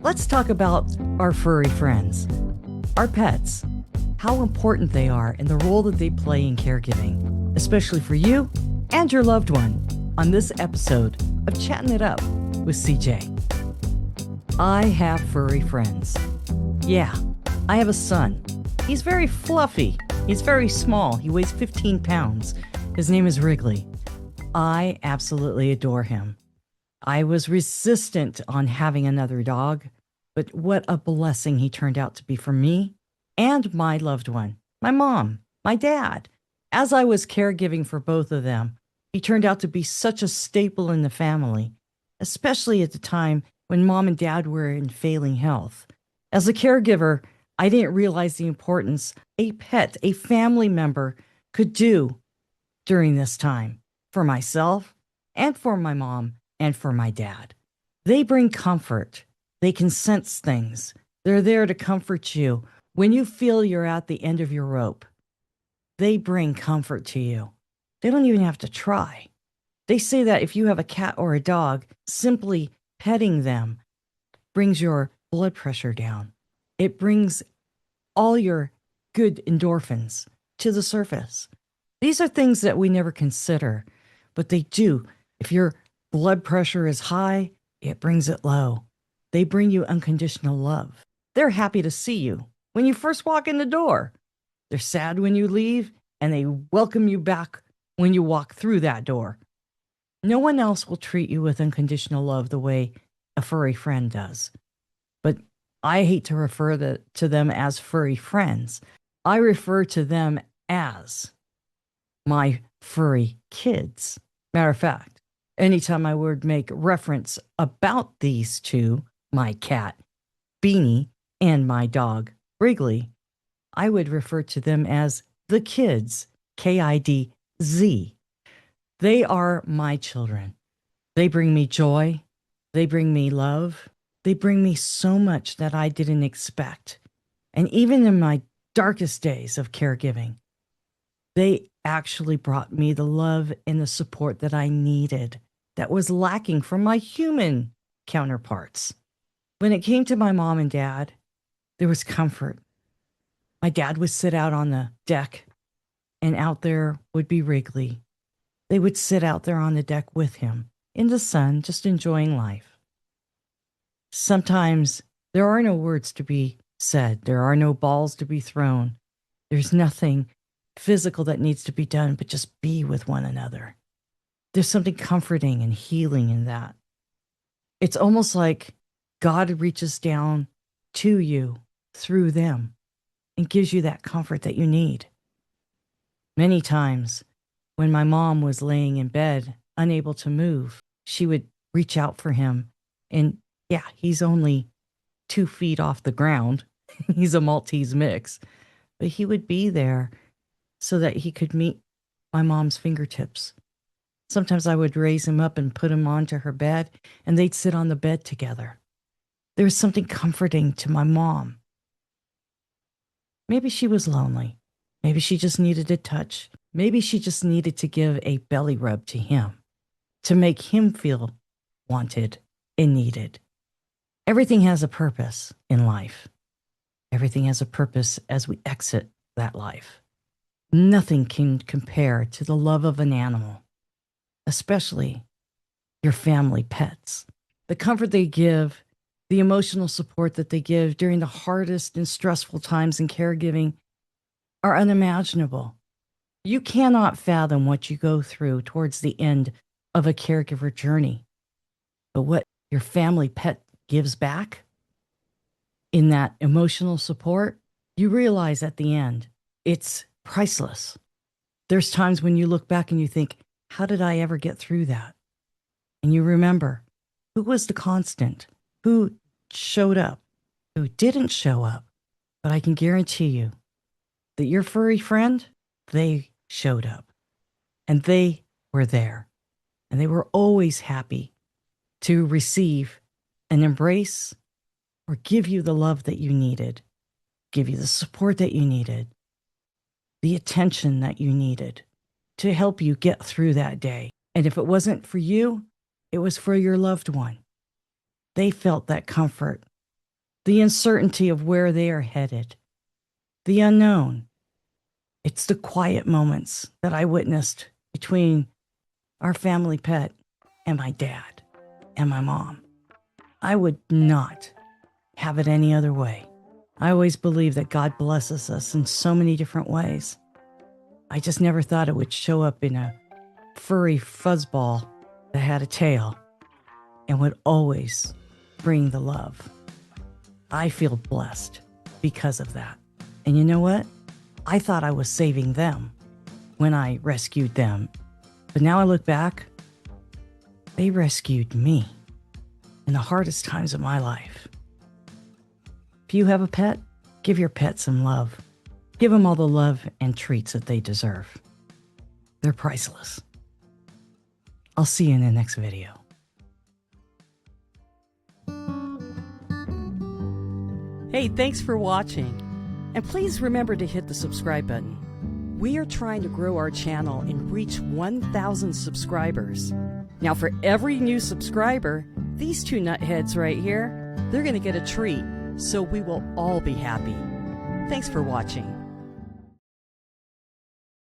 Let's talk about our furry friends, our pets, how important they are, and the role that they play in caregiving, especially for you and your loved one, on this episode of Chattin' It Up with CJ. I have furry friends. Yeah, I have a son. He's very fluffy. He's very small. He weighs 15 pounds. His name is Wrigley. I absolutely adore him. I was resistant on having another dog, but what a blessing he turned out to be for me and my loved one, my mom, my dad. As I was caregiving for both of them, he turned out to be such a staple in the family, especially at the time when mom and dad were in failing health. As a caregiver, I didn't realize the importance a pet, a family member, could do during this time for myself and for my mom and for my dad. They bring comfort. They can sense things. They're there to comfort you when you feel you're at the end of your rope. They bring comfort to you. They don't even have to try. They say that if you have a cat or a dog, simply petting them brings your blood pressure down. It brings all your good endorphins to the surface. These are things that we never consider, but they do. If your blood pressure is high, it brings it low. They bring you unconditional love. They're happy to see you when you first walk in the door. They're sad when you leave, and they welcome you back when you walk through that door. No one else will treat you with unconditional love the way a furry friend does. But I hate to refer to them as furry friends. I refer to them as my furry kids. Matter of fact, anytime I would make reference about these two, my cat, Beanie, and my dog, Wrigley, I would refer to them as the kids, KIDZ. They are my children. They bring me joy. They bring me love. They bring me so much that I didn't expect. And even in my darkest days of caregiving, they actually brought me the love and the support that I needed that was lacking from my human counterparts. When it came to my mom and dad, there was comfort. My dad would sit out on the deck, and out there would be Wrigley. They would sit out there on the deck with him in the sun, just enjoying life. Sometimes there are no words to be said. There are no balls to be thrown. There's nothing physical that needs to be done, but just be with one another. There's something comforting and healing in that. It's almost like God reaches down to you through them and gives you that comfort that you need. Many times when my mom was laying in bed, unable to move, she would reach out for him. And yeah, he's only 2 feet off the ground. He's a Maltese mix, but he would be there so that he could meet my mom's fingertips. Sometimes I would raise him up and put him onto her bed, and they'd sit on the bed together. There was something comforting to my mom. Maybe she was lonely. Maybe she just needed a touch. Maybe she just needed to give a belly rub to him to make him feel wanted and needed. Everything has a purpose in life. Everything has a purpose as we exit that life. Nothing can compare to the love of an animal, especially your family pets. The comfort they give, the emotional support that they give during the hardest and stressful times in caregiving are unimaginable. You cannot fathom what you go through towards the end of a caregiver journey. But what your family pet gives back in that emotional support, you realize at the end, it's priceless. There's times when you look back and you think, how did I ever get through that? And you remember, who was the constant? Who showed up? Who didn't show up? But I can guarantee you that your furry friend, they showed up. And they were there. And they were always happy to receive an embrace or give you the love that you needed, give you the support that you needed, the attention that you needed to help you get through that day. And if it wasn't for you, it was for your loved one. They felt that comfort the uncertainty of where they are headed, the unknown. It's the quiet moments that I witnessed between our family pet and my dad and my mom. I would not have it any other way. I always believe that God blesses us in so many different ways. I just never thought it would show up in a furry fuzzball that had a tail and would always bring the love. I feel blessed because of that. And you know what? I thought I was saving them when I rescued them. But now I look back, they rescued me in the hardest times of my life. If you have a pet, give your pet some love. Give them all the love and treats that they deserve. They're priceless. I'll see you in the next video. Hey, thanks for watching. And please remember to hit the subscribe button. We are trying to grow our channel and reach 1,000 subscribers. Now, for every new subscriber, these two nutheads right here, they're going to get a treat, so we will all be happy. Thanks for watching.